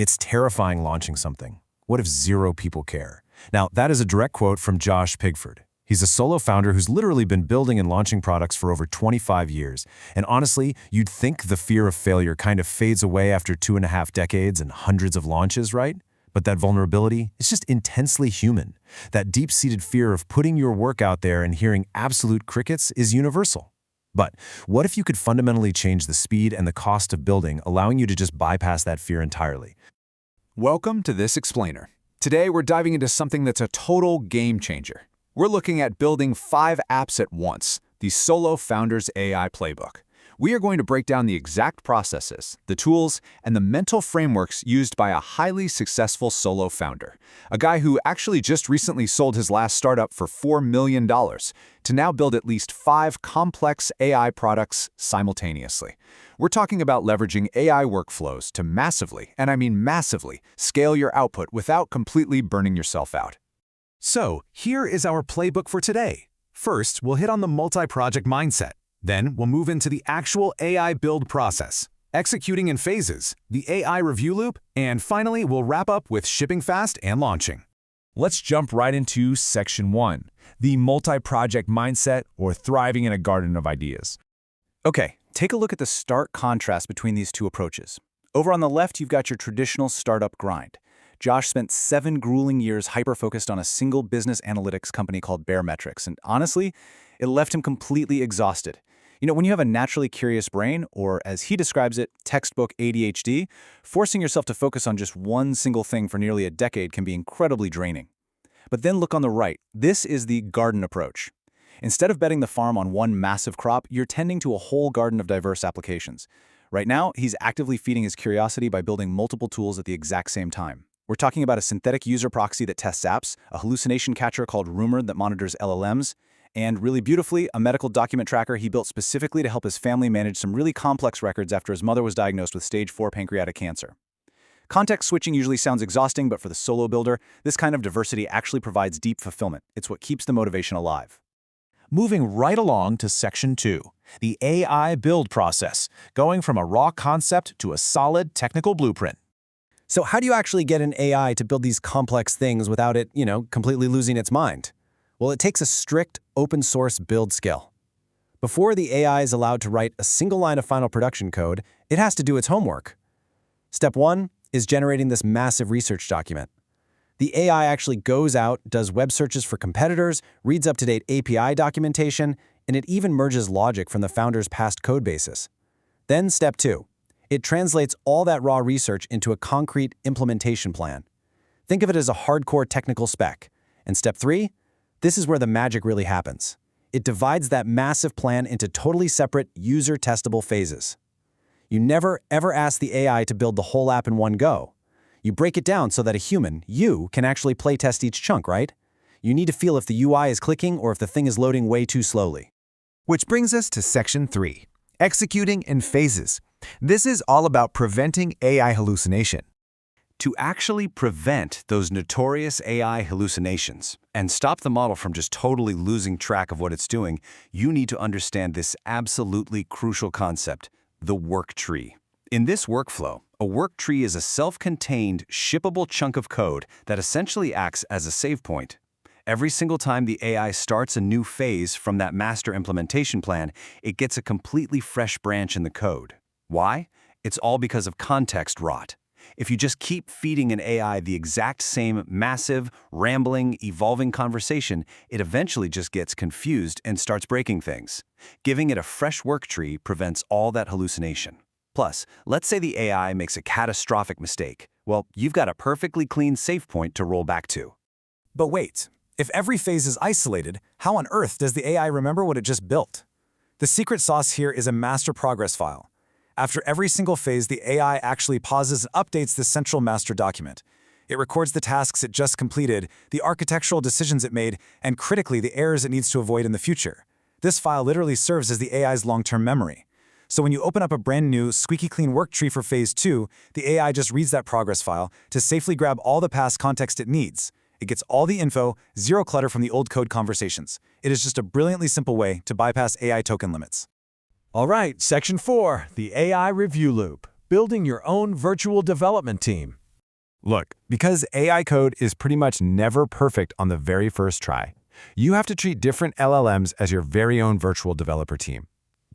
It's terrifying launching something. What if 0 people care? Now, that is a direct quote from Josh Pigford. He's a solo founder who's literally been building and launching products for over 25 years. And honestly, you'd think the fear of failure kind of fades away after 2.5 decades and hundreds of launches, right? But that vulnerability is just intensely human. That deep-seated fear of putting your work out there and hearing absolute crickets is universal. But what if you could fundamentally change the speed and the cost of building, allowing you to just bypass that fear entirely? Welcome to This Explainer. Today, we're diving into something that's a total game changer. We're looking at building 5 apps at once, the Solo Founders AI Playbook. We are going to break down the exact processes, the tools, and the mental frameworks used by a highly successful solo founder, a guy who actually just recently sold his last startup for $4 million to now build at least 5 complex AI products simultaneously. We're talking about leveraging AI workflows to massively, and I mean massively, scale your output without completely burning yourself out. So, here is our playbook for today. First, we'll hit on the multi-project mindset. Then, we'll move into the actual AI build process, executing in phases, the AI review loop, and finally, we'll wrap up with shipping fast and launching. Let's jump right into Section 1, the multi-project mindset or thriving in a garden of ideas. Okay, take a look at the stark contrast between these two approaches. Over on the left, you've got your traditional startup grind. Josh spent 7 grueling years hyper-focused on a single business analytics company called Baremetrics, and honestly, it left him completely exhausted. You know, when you have a naturally curious brain, or as he describes it, textbook ADHD, forcing yourself to focus on just one single thing for nearly a decade can be incredibly draining. But then look on the right. This is the garden approach. Instead of betting the farm on one massive crop, you're tending to a whole garden of diverse applications. Right now, he's actively feeding his curiosity by building multiple tools at the exact same time. We're talking about a synthetic user proxy that tests apps, a hallucination catcher called Rumor that monitors LLMs, and really beautifully, a medical document tracker he built specifically to help his family manage some really complex records after his mother was diagnosed with stage 4 pancreatic cancer. Context switching usually sounds exhausting, but for the solo builder, this kind of diversity actually provides deep fulfillment. It's what keeps the motivation alive. Moving right along to Section 2, the AI build process, going from a raw concept to a solid technical blueprint. So how do you actually get an AI to build these complex things without it, completely losing its mind? Well, it takes a strict open-source build skill. Before the AI is allowed to write a single line of final production code, it has to do its homework. Step 1 is generating this massive research document. The AI actually goes out, does web searches for competitors, reads up-to-date API documentation, and it even merges logic from the founder's past code bases. Then Step 2. It translates all that raw research into a concrete implementation plan. Think of it as a hardcore technical spec. And Step 3, this is where the magic really happens. It divides that massive plan into totally separate, user-testable phases. You never, ever ask the AI to build the whole app in one go. You break it down so that a human, you, can actually playtest each chunk, right? You need to feel if the UI is clicking or if the thing is loading way too slowly. Which brings us to Section 3, executing in phases. This is all about preventing AI hallucination. To actually prevent those notorious AI hallucinations and stop the model from just totally losing track of what it's doing, you need to understand this absolutely crucial concept, the work tree. In this workflow, a work tree is a self-contained, shippable chunk of code that essentially acts as a save point. Every single time the AI starts a new phase from that master implementation plan, it gets a completely fresh branch in the code. Why? It's all because of context rot. If you just keep feeding an AI the exact same massive, rambling, evolving conversation, it eventually just gets confused and starts breaking things. Giving it a fresh work tree prevents all that hallucination. Plus, let's say the AI makes a catastrophic mistake. Well, you've got a perfectly clean save point to roll back to. But wait, if every phase is isolated, how on earth does the AI remember what it just built? The secret sauce here is a master progress file. After every single phase, the AI actually pauses and updates the central master document. It records the tasks it just completed, the architectural decisions it made, and critically, the errors it needs to avoid in the future. This file literally serves as the AI's long-term memory. So when you open up a brand new, squeaky clean work tree for phase 2, the AI just reads that progress file to safely grab all the past context it needs. It gets all the info, zero clutter from the old code conversations. It is just a brilliantly simple way to bypass AI token limits. All right, Section 4, the AI review loop, building your own virtual development team. Look, because AI code is pretty much never perfect on the very first try, you have to treat different LLMs as your very own virtual developer team.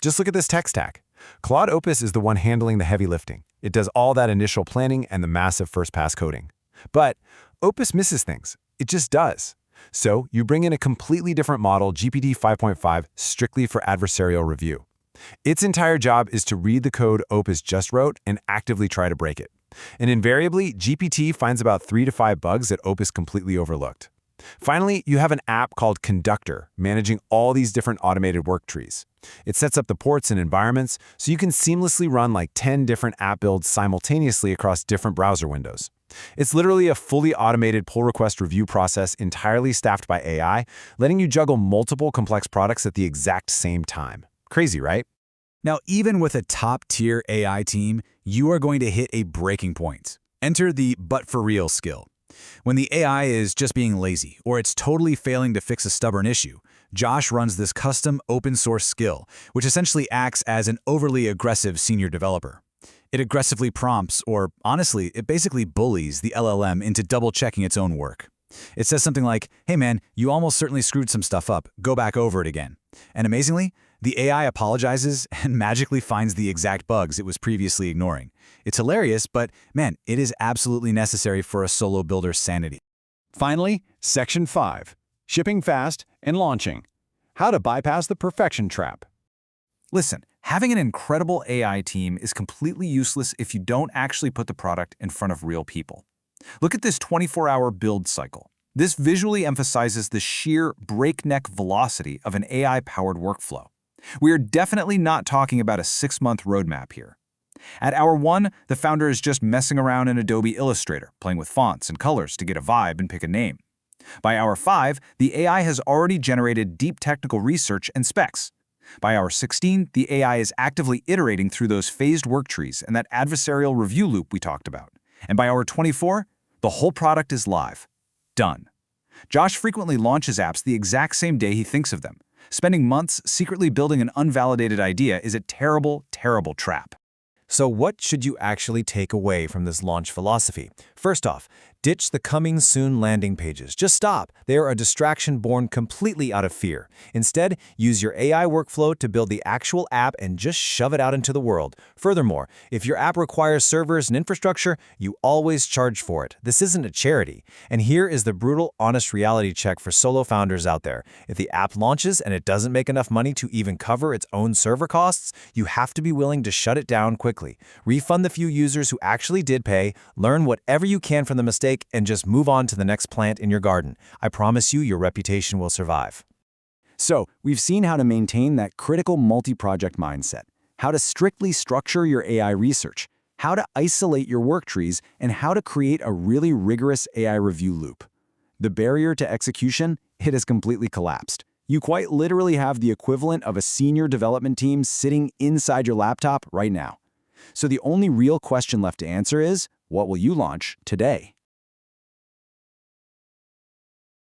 Just look at this tech stack. Claude Opus is the one handling the heavy lifting. It does all that initial planning and the massive first-pass coding. But Opus misses things. It just does. So you bring in a completely different model, GPT 5.5, strictly for adversarial review. Its entire job is to read the code Opus just wrote and actively try to break it. And invariably, GPT finds about 3 to 5 bugs that Opus completely overlooked. Finally, you have an app called Conductor, managing all these different automated work trees. It sets up the ports and environments so you can seamlessly run like 10 different app builds simultaneously across different browser windows. It's literally a fully automated pull request review process entirely staffed by AI, letting you juggle multiple complex products at the exact same time. Crazy, right? Now, even with a top-tier AI team, you are going to hit a breaking point. Enter the but for real skill. When the AI is just being lazy or it's totally failing to fix a stubborn issue, Josh runs this custom open-source skill, which essentially acts as an overly aggressive senior developer. It aggressively prompts, or honestly, it basically bullies the LLM into double-checking its own work. It says something like, "Hey man, you almost certainly screwed some stuff up. Go back over it again." And amazingly, the AI apologizes and magically finds the exact bugs it was previously ignoring. It's hilarious, but man, it is absolutely necessary for a solo builder's sanity. Finally, Section 5, Shipping Fast and Launching. How to bypass the perfection trap. Listen, having an incredible AI team is completely useless if you don't actually put the product in front of real people. Look at this 24-hour build cycle. This visually emphasizes the sheer breakneck velocity of an AI-powered workflow. We are definitely not talking about a 6-month roadmap here. At hour 1, the founder is just messing around in Adobe Illustrator, playing with fonts and colors to get a vibe and pick a name. By hour 5, the AI has already generated deep technical research and specs. By hour 16, the AI is actively iterating through those phased work trees and that adversarial review loop we talked about. And by hour 24, the whole product is live. Done. Josh frequently launches apps the exact same day he thinks of them. Spending months secretly building an unvalidated idea is a terrible, terrible trap. So what should you actually take away from this launch philosophy? First off, ditch the coming soon landing pages. Just stop. They are a distraction born completely out of fear. Instead, use your AI workflow to build the actual app and just shove it out into the world. Furthermore, if your app requires servers and infrastructure, you always charge for it. This isn't a charity. And here is the brutal, honest reality check for solo founders out there. If the app launches and it doesn't make enough money to even cover its own server costs, you have to be willing to shut it down quickly. Refund the few users who actually did pay, learn whatever you can from the mistake, and just move on to the next plant in your garden. I promise you, your reputation will survive. So, we've seen how to maintain that critical multi-project mindset, how to strictly structure your AI research, how to isolate your work trees, and how to create a really rigorous AI review loop. The barrier to execution, it has completely collapsed. You quite literally have the equivalent of a senior development team sitting inside your laptop right now. So the only real question left to answer is, what will you launch today?